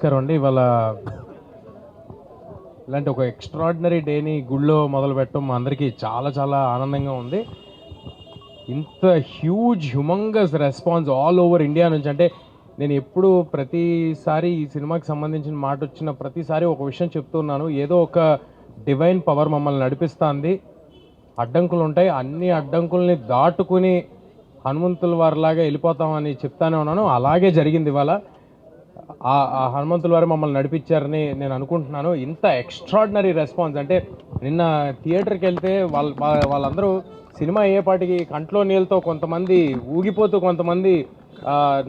నమస్కారం అండి. ఇవాళ ఇలాంటి ఒక ఎక్స్ట్రాడినరీ డేని గుళ్ళో మొదలు పెట్టడం మా అందరికీ చాలా చాలా ఆనందంగా ఉంది. ఇంత humongous response all over India నుంచి, అంటే నేను ఎప్పుడు ప్రతిసారి ఈ సినిమాకి సంబంధించిన మాట వచ్చిన ప్రతిసారి ఒక విషయం చెప్తున్నాను, ఏదో ఒక డివైన్ పవర్ మమ్మల్ని నడిపిస్తుంది. అడ్డంకులు ఉంటాయి, అన్ని అడ్డంకుల్ని దాటుకుని హనుమంతుల వారిలాగా వెళ్ళిపోతామని చెప్తానే ఉన్నాను. అలాగే జరిగింది ఇవాళ. ఆ హనుమంతుల వారు మమ్మల్ని నడిపించారని నేను అనుకుంటున్నాను. ఇంత ఎక్స్ట్రాడినరీ రెస్పాన్స్ అంటే నిన్న థియేటర్కి వెళ్తే వాళ్ళందరూ సినిమా అయ్యేపాటికి కంట్లో నీళ్ళతో కొంతమంది ఊగిపోతూ, కొంతమంది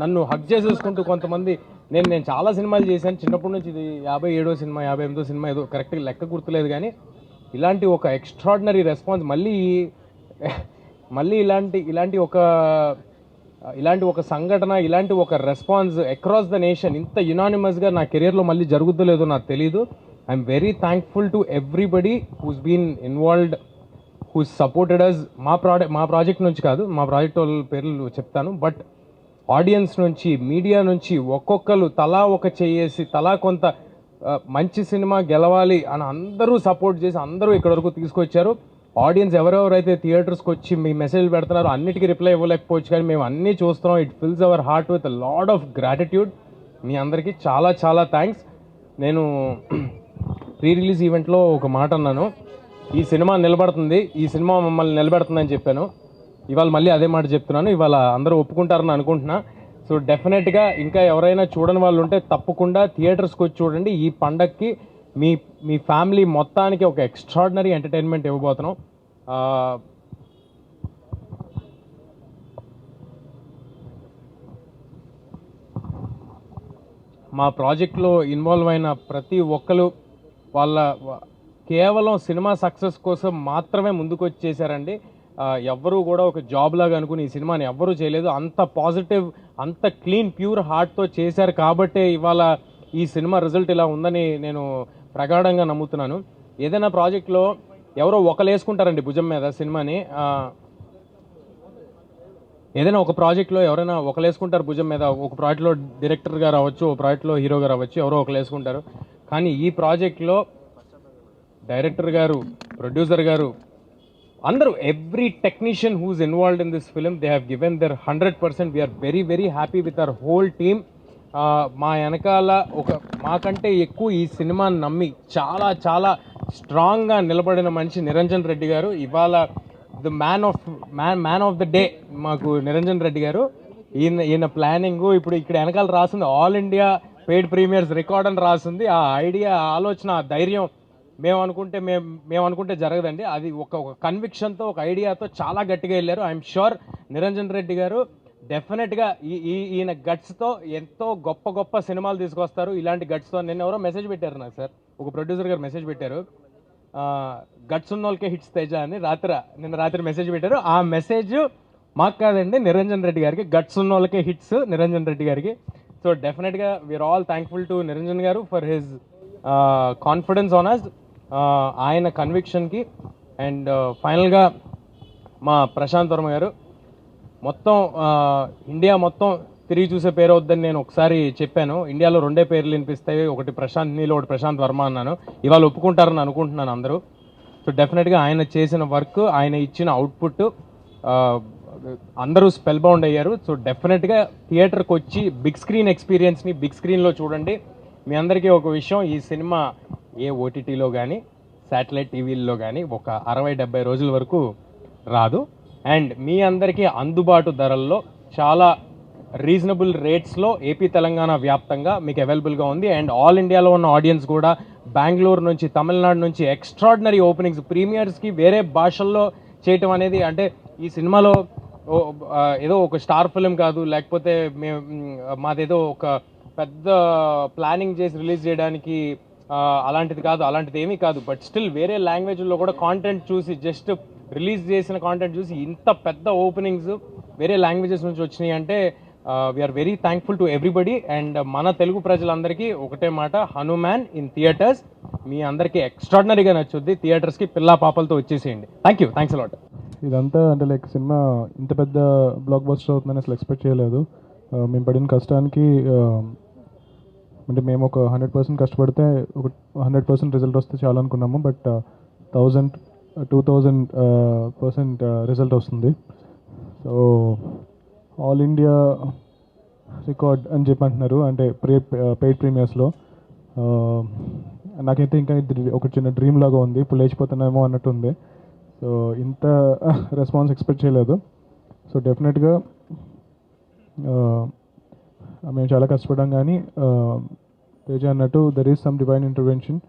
నన్ను హగ్ చేసేసుకుంటూ, కొంతమంది నేను చాలా సినిమాలు చేశాను చిన్నప్పటి నుంచి. ఇది 57వ సినిమా 58వ సినిమా ఏదో కరెక్ట్గా లెక్క గుర్తులేదు, కానీ ఇలాంటి ఒక ఎక్స్ట్రాడినరీ రెస్పాన్స్ మళ్ళీ ఇలాంటి ఒక సంఘటన, ఇలాంటి ఒక రెస్పాన్స్ అక్రాస్ ద నేషన్ ఇంత యునానిమస్గా నా కెరియర్లో మళ్ళీ జరుగుతుందో నాకు తెలీదు. I'm very thankful to everybody who's been involved, who's supported us. మా ప్రాజెక్ట్ నుంచి కాదు, మా ప్రాజెక్ట్ వాళ్ళ పేర్లు చెప్తాను, బట్ ఆడియన్స్ నుంచి, మీడియా నుంచి ఒక్కొక్కరు తలా ఒక చేసి, తలా కొంత మంచి సినిమా గెలవాలి అని అందరూ సపోర్ట్ చేసి అందరూ ఇక్కడ వరకు తీసుకొచ్చారు. ఆడియన్స్ ఎవరెవరైతే థియేటర్స్కి వచ్చి మీ మెసేజ్ పెడుతున్నారో అన్నిటికీ రిప్లై ఇవ్వలేకపోవచ్చు, కానీ మేము అన్నీ చూస్తున్నాం. It fills our heart with load of gratitude. మీ అందరికీ చాలా చాలా థ్యాంక్స్. నేను ప్రీ రిలీజ్ ఈవెంట్లో ఒక మాట అన్నాను, ఈ సినిమా నిలబడుతుంది, ఈ సినిమా మమ్మల్ని నిలబెడుతుందని చెప్పాను. ఇవాళ మళ్ళీ అదే మాట చెప్తున్నాను. ఇవాళ అందరూ ఒప్పుకుంటారని అనుకుంటున్నా. సో డెఫినెట్గా ఇంకా ఎవరైనా చూడని వాళ్ళు ఉంటే తప్పకుండా థియేటర్స్కి వచ్చి చూడండి. ఈ పండక్కి మీ ఫ్యామిలీ మొత్తానికి ఒక ఎక్స్ట్రాడినరీ ఎంటర్టైన్మెంట్ ఇవ్వబోతున్నాం. మా ప్రాజెక్ట్లో ఇన్వాల్వ్ అయిన ప్రతి ఒక్కరు కేవలం సినిమా సక్సెస్ కోసం మాత్రమే ముందుకు వచ్చి చేశారండి. ఎవ్వరూ కూడా ఒక జాబ్ లాగా అనుకుని ఈ సినిమాని ఎవ్వరూ చేయలేదు. అంత పాజిటివ్, అంత క్లీన్, ప్యూర్ హార్ట్తో చేశారు కాబట్టే ఇవాళ ఈ సినిమా రిజల్ట్ ఇలా ఉందని నేను ప్రగాఢంగా నమ్ముతున్నాను. ఏదైనా ప్రాజెక్ట్లో ఎవరో ఒకరు వేసుకుంటారండి భుజం మీద సినిమాని. ఏదైనా ఒక ప్రాజెక్ట్లో ఎవరైనా ఒకరు వేసుకుంటారు భుజం మీద. ఒక ప్రాజెక్ట్లో డైరెక్టర్ గారు అవ్వచ్చు, ఒక ప్రాజెక్ట్లో హీరో గారు అవ్వచ్చు, ఎవరో ఒకరు వేసుకుంటారు. కానీ ఈ ప్రాజెక్ట్లో డైరెక్టర్ గారు, ప్రొడ్యూసర్ గారు, అందరూ, every technician who's involved in this film, they have given their 100%. We are very very happy with our whole team. మా వెనకాల మాకంటే ఎక్కువ ఈ సినిమాని నమ్మి చాలా చాలా స్ట్రాంగ్గా నిలబడిన మనిషి నిరంజన్ రెడ్డి గారు. ఇవాళ the man of the day మాకు నిరంజన్ రెడ్డి గారు. ఈయన ప్లానింగ్, ఇప్పుడు ఇక్కడ వెనకాల రాసింది all India paid premieres record అని రాసింది. ఆ ఐడియా, ఆలోచన, ఆ ధైర్యం మేము అనుకుంటే జరగదండి. అది ఒక కన్విక్షన్తో, ఒక ఐడియాతో చాలా గట్టిగా వెళ్ళారు. ఐఎమ్ షూర్ నిరంజన్ రెడ్డి గారు డెఫినెట్గా ఈయన గట్స్తో ఎంతో గొప్ప గొప్ప సినిమాలు తీసుకొస్తారు. ఇలాంటి గట్స్తో నిన్న ఎవరో మెసేజ్ పెట్టారు నాకు, సార్, ఒక ప్రొడ్యూసర్ గారు మెసేజ్ పెట్టారు, గట్స్ ఉన్న వాళ్ళకే హిట్స్ తేజ అని నిన్న రాత్రి మెసేజ్ పెట్టారు. ఆ మెసేజ్ మాకు కాదండి, నిరంజన్ రెడ్డి గారికి. గట్స్ ఉన్న వాళ్ళకే హిట్స్ నిరంజన్ రెడ్డి గారికి. సో డెఫినెట్గా we are all thankful to Niranjan garu for his confidence on us, ఆయన కన్విక్షన్కి. అండ్ ఫైనల్గా మా ప్రశాంత్ వర్మ గారు, మొత్తం ఇండియా మొత్తం తిరిగి చూసే పేరు వద్దని నేను ఒకసారి చెప్పాను. ఇండియాలో 2 పేర్లు వినిపిస్తాయి, ఒకటి ప్రశాంత్ నీల్, ఒకటి ప్రశాంత్ వర్మ అన్నాను. ఇవాళ ఒప్పుకుంటారని అనుకుంటున్నాను అందరూ. సో డెఫినెట్గా ఆయన చేసిన వర్క్, ఆయన ఇచ్చిన అవుట్పుట్ అందరూ స్పెల్ బౌండ్ అయ్యారు. సో డెఫినెట్గా థియేటర్కి వచ్చి బిగ్ స్క్రీన్ ఎక్స్పీరియన్స్ని బిగ్ స్క్రీన్లో చూడండి. మీ అందరికీ ఒక విషయం, ఈ సినిమా ఏ ఓటీటీలో కానీ శాటిలైట్ టీవీల్లో కానీ ఒక 60-70 రోజుల వరకు రాదు. అండ్ మీ అందరికీ అందుబాటు ధరల్లో, చాలా రీజనబుల్ రేట్స్లో ఏపీ తెలంగాణ వ్యాప్తంగా మీకు అవైలబుల్గా ఉంది. అండ్ ఆల్ ఇండియాలో ఉన్న ఆడియన్స్ కూడా, బెంగళూరు నుంచి, తమిళనాడు నుంచి ఎక్స్ట్రాడినరీ ఓపెనింగ్స్, ప్రీమియర్స్కి వేరే భాషల్లో చేయటం అనేది, అంటే ఈ సినిమాలో ఏదో ఒక స్టార్ ఫిలిం కాదు, లేకపోతే మాదేదో ఒక పెద్ద ప్లానింగ్ చేసి రిలీజ్ చేయడానికి అలాంటిది కాదు, అలాంటిది ఏమీ కాదు. బట్ స్టిల్ వేరే లాంగ్వేజ్లో కూడా కాంటెంట్ చూసి, జస్ట్ రిలీజ్ చేసిన కాంటెంట్ చూసి ఇంత పెద్ద ఓపెనింగ్స్ వేరే లాంగ్వేజెస్ నుంచి వచ్చినాయి అంటే we are very thankful to everybody. And మన తెలుగు ప్రజలందరికీ ఒకటే మాట, హనుమాన్ ఇన్ థియేటర్స్. మీ అందరికీ ఎక్స్ట్రాడినరీగా నచ్చుద్ది. థియేటర్స్కి పిల్లా పాపలతో వచ్చేసేయండి. Thanks a lot. ఇదంతా అంటే లైక్ సినిమా ఇంత పెద్ద బ్లాక్ బస్టర్ అవుతుందని అసలు ఎక్స్పెక్ట్ చేయలేదు. మేము పడిన కష్టానికి అంటే మేము ఒక 100% కష్టపడితే ఒక 100% రిజల్ట్ వస్తే చాలా అనుకున్నాము. బట్ 1000 2000% రిజల్ట్ వస్తుంది. సో ఆల్ ఇండియా రికార్డ్ అని చెప్పి అంటున్నారు, అంటే పెయిడ్ ప్రీమియర్స్లో. నాకైతే ఇంకా ఇది ఒక చిన్న డ్రీమ్ లాగా ఉంది, ఇప్పుడు లేచిపోతున్నామో అన్నట్టు ఉంది. సో ఇంత రెస్పాన్స్ ఎక్స్పెక్ట్ చేయలేదు. సో డెఫినెట్గా మేము చాలా కష్టపడ్డాం, కానీ తేజ అన్నట్టు there is some divine intervention.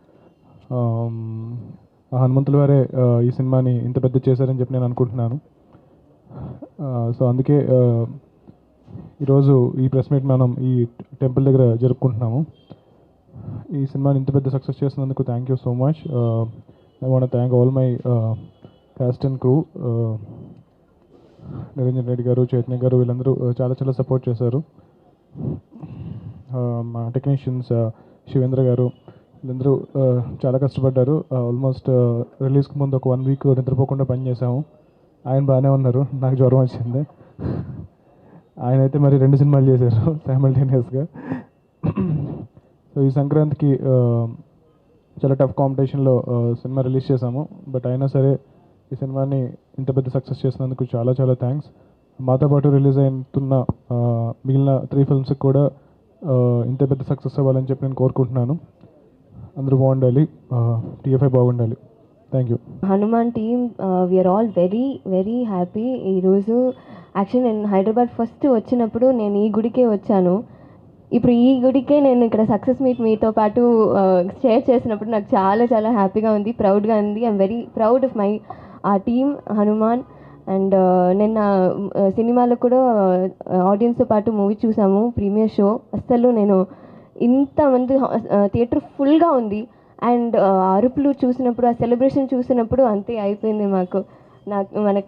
హనుమంతుల వారే ఈ సినిమాని ఇంత పెద్ద చేశారని చెప్పి నేను అనుకుంటున్నాను. సో అందుకే ఈరోజు ఈ ప్రెస్ మీట్ మనం ఈ టెంపుల్ దగ్గర జరుపుకుంటున్నాము. ఈ సినిమాని ఇంత పెద్ద సక్సెస్ చేసినందుకు thank you so much. I want thank all my caste and crew. Niranjan Reddy గారు, చైతన్య గారు, వీళ్ళందరూ చాలా చాలా సపోర్ట్ చేశారు. మా టెక్నీషియన్స్ శివేంద్ర గారు, వీళ్ళందరూ చాలా కష్టపడ్డారు. ఆల్మోస్ట్ రిలీజ్కి ముందు ఒక 1 వీక్ నిద్రపోకుండా పనిచేసాము. ఆయన బాగానే ఉన్నారు, నాకు జ్వరం వచ్చింది. ఆయన అయితే మరి 2 సినిమాలు చేశారు సైమల్టేనియస్గా. సో ఈ సంక్రాంతికి చాలా టఫ్ కాంపిటీషన్లో సినిమా రిలీజ్ చేశాము. బట్ అయినా సరే ఈ సినిమాని ఇంత పెద్ద సక్సెస్ చేసినందుకు చాలా చాలా థ్యాంక్స్. మాతో పాటు రిలీజ్ అవుతున్న మిగిలిన 3 ఫిల్మ్స్కి కూడా ఇంత పెద్ద సక్సెస్ అవ్వాలని చెప్పి నేను కోరుకుంటున్నాను. అందరూ బాగుండాలి, TFI బాగుండాలి. Thank you. Hanuman team we are all very very happy. ఈరోజు యాక్చువల్లీ నేను హైదరాబాద్ ఫస్ట్ వచ్చినప్పుడు నేను ఈ గుడికే వచ్చాను. ఇప్పుడు ఈ గుడికే నేను ఇక్కడ సక్సెస్ మీట్ మీతో పాటు షేర్ చేసినప్పుడు నాకు చాలా చాలా హ్యాపీగా ఉంది, ప్రౌడ్గా ఉంది. I'm very proud of my team Hanuman. And నిన్న సినిమాలో కూడా ఆడియన్స్తో పాటు మూవీ చూసాము, ప్రీమియర్ షో. అస్సలు నేను ఇంతమంది థియేటర్ ఫుల్గా ఉంది. అండ్ అరుపులు చూసినప్పుడు, ఆ సెలబ్రేషన్ చూసినప్పుడు అంతే అయిపోయింది. మనకు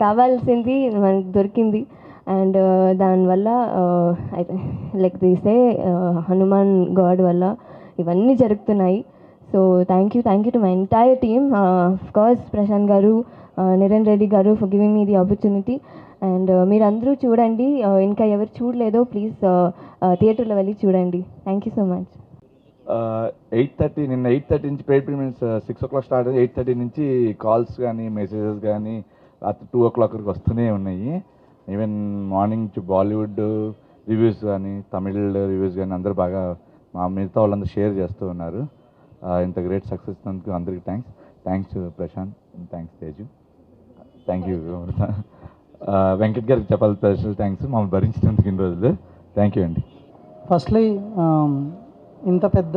కావాల్సింది మనకు దొరికింది. అండ్ దానివల్ల లైక్ తీసే హనుమాన్ గాడ్ వల్ల ఇవన్నీ జరుగుతున్నాయి. So thank you to my entire team. Of course Prashanth garu, Niranjan Reddy garu for giving me the opportunity. And మీరందరూ చూడండి, ఇంకా ఎవరు చూడలేదో ప్లీజ్ థియేటర్లో వెళ్ళి చూడండి. Thank you so much. 8:30 నిన్న 8:30 నుంచి పెయిడ్ ప్రీమియర్స్ 6 o'clock స్టార్ట్ అయ్యి 8:30 నుంచి కాల్స్ కానీ మెసేజెస్ కానీ రాత్రి 2 o'clock వరకు వస్తూనే ఉన్నాయి. ఈవెన్ మార్నింగ్ నుంచి బాలీవుడ్ రివ్యూస్ కానీ, తమిళ్ రివ్యూస్ కానీ అందరూ బాగా మా మిగతా వాళ్ళందరూ షేర్ చేస్తూ ఉన్నారు. ఇంత గ్రేట్ సక్సెస్ ఇచ్చినందుకు అందరికీ thanks Prashanth, thanks Teju, thank you Venkat గారికి చెప్పాలి స్పెషల్ థ్యాంక్స్ మమ్మల్ని భరించినందుకు ఇన్ని రోజులు. థ్యాంక్ యూ అండి. ఫస్ట్లీ ఇంత పెద్ద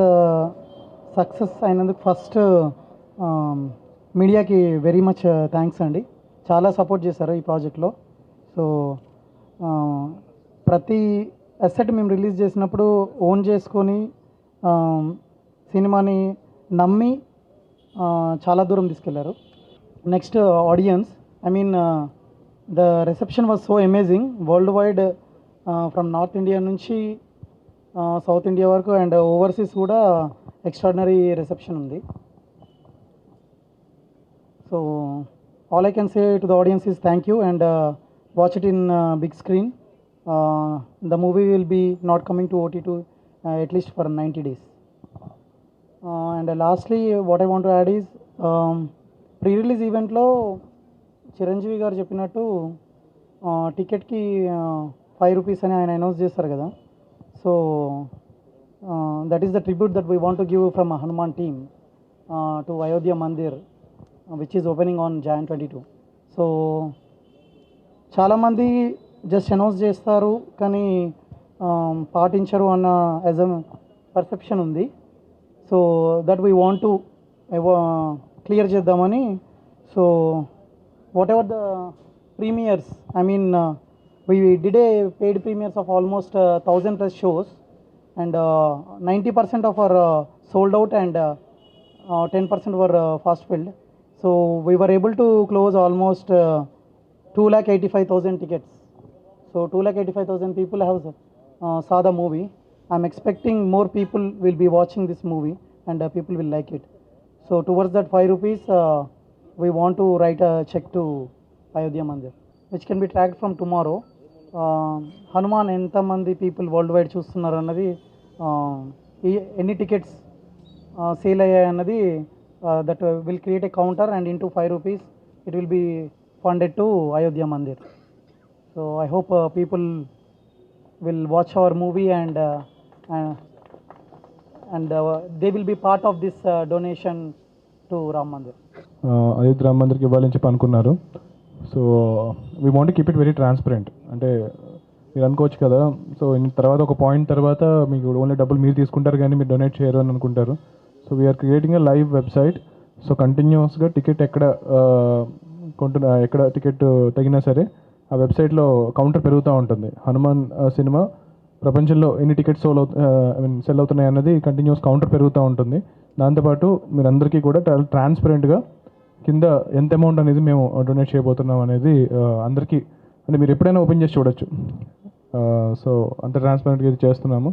సక్సెస్ అయినందుకు ఫస్ట్ మీడియాకి వెరీ మచ్ థ్యాంక్స్ అండి. చాలా సపోర్ట్ చేశారు ఈ ప్రాజెక్ట్లో. సో ప్రతి అసెట్ మేము రిలీజ్ చేసినప్పుడు ఓన్ చేసుకొని సినిమాని నమ్మి చాలా దూరం తీసుకెళ్లారు. Next audience, I mean the reception was so amazing world wide, from north India నుంచి సౌత్ ఇండియా వరకు అండ్ ఓవర్సీస్ కూడా ఎక్స్ట్రాడినరీ రిసెప్షన్ ఉంది. So all I can say to the audience is thank you and watch it in big screen. The movie will be not coming to OTT at least for 90 days. And lastly, what I want to add is pre-release event lo Chiranjeevi గారు చెప్పినట్టు టికెట్కి 5 rupees అని ఆయన announce చేస్తారు కదా. So that is the tribute that we want to give from Hanuman team to Ayodhya Mandir which is opening on Jan 22. So చాలామంది just announce చేస్తారు కానీ పాటించరు అన్న యాజ్ అ పర్సెప్షన్ ఉంది. So that we want to clear చేద్దామని. So whatever the premieres, I mean we did a paid premieres of almost 1000+ shows and 90% of our sold out and 10% were fast filled. So we were able to close almost 2,85,000 tickets. So 2,85,000 people have saw the movie. I'm expecting more people will be watching this movie and people will like it. So towards that 5 rupees, we want to write a check to Ayodhya Mandir, which can be tracked from tomorrow. Hanuman enta mandi people worldwide చూస్తున్నారు అన్నది ఎన్ని tickets sale అయ్యాయి అన్నది that will create a counter and into ₹5 it will be funded to Ayodhya Mandir. So I hope people will watch our movie and they will be part of this donation to Ram Mandir. Ayodhya Ram మందిర్కి ఇవ్వాలని చెప్పి అనుకున్నారు. So we want keep it very transparent. అంటే మీరు అనుకోవచ్చు కదా, so తర్వాత ఒక పాయింట్ తర్వాత మీకు ఓన్లీ డబ్బులు మీరు తీసుకుంటారు కానీ మీరు డొనేట్ చేయరు అని అనుకుంటారు. So we are creating a live website. So కంటిన్యూస్గా టికెట్ ఎక్కడ టికెట్ తగినా సరే ఆ వెబ్సైట్లో కౌంటర్ పెరుగుతూ ఉంటుంది. హనుమాన్ సినిమా ప్రపంచంలో ఎన్ని టికెట్స్ సెల్ అవుతున్నాయి అన్నది కంటిన్యూస్ కౌంటర్ పెరుగుతూ ఉంటుంది. దాంతోపాటు మీరందరికీ కూడా ట్రాన్స్పరెంట్గా కింద ఎంత అమౌంట్ అనేది మేము డొనేట్ చేయబోతున్నాం అనేది అందరికీ అంటే మీరు ఎప్పుడైనా ఓపెన్ చేసి చూడొచ్చు. సో అంత ట్రాన్స్పరెంట్గా ఇది చేస్తున్నాము.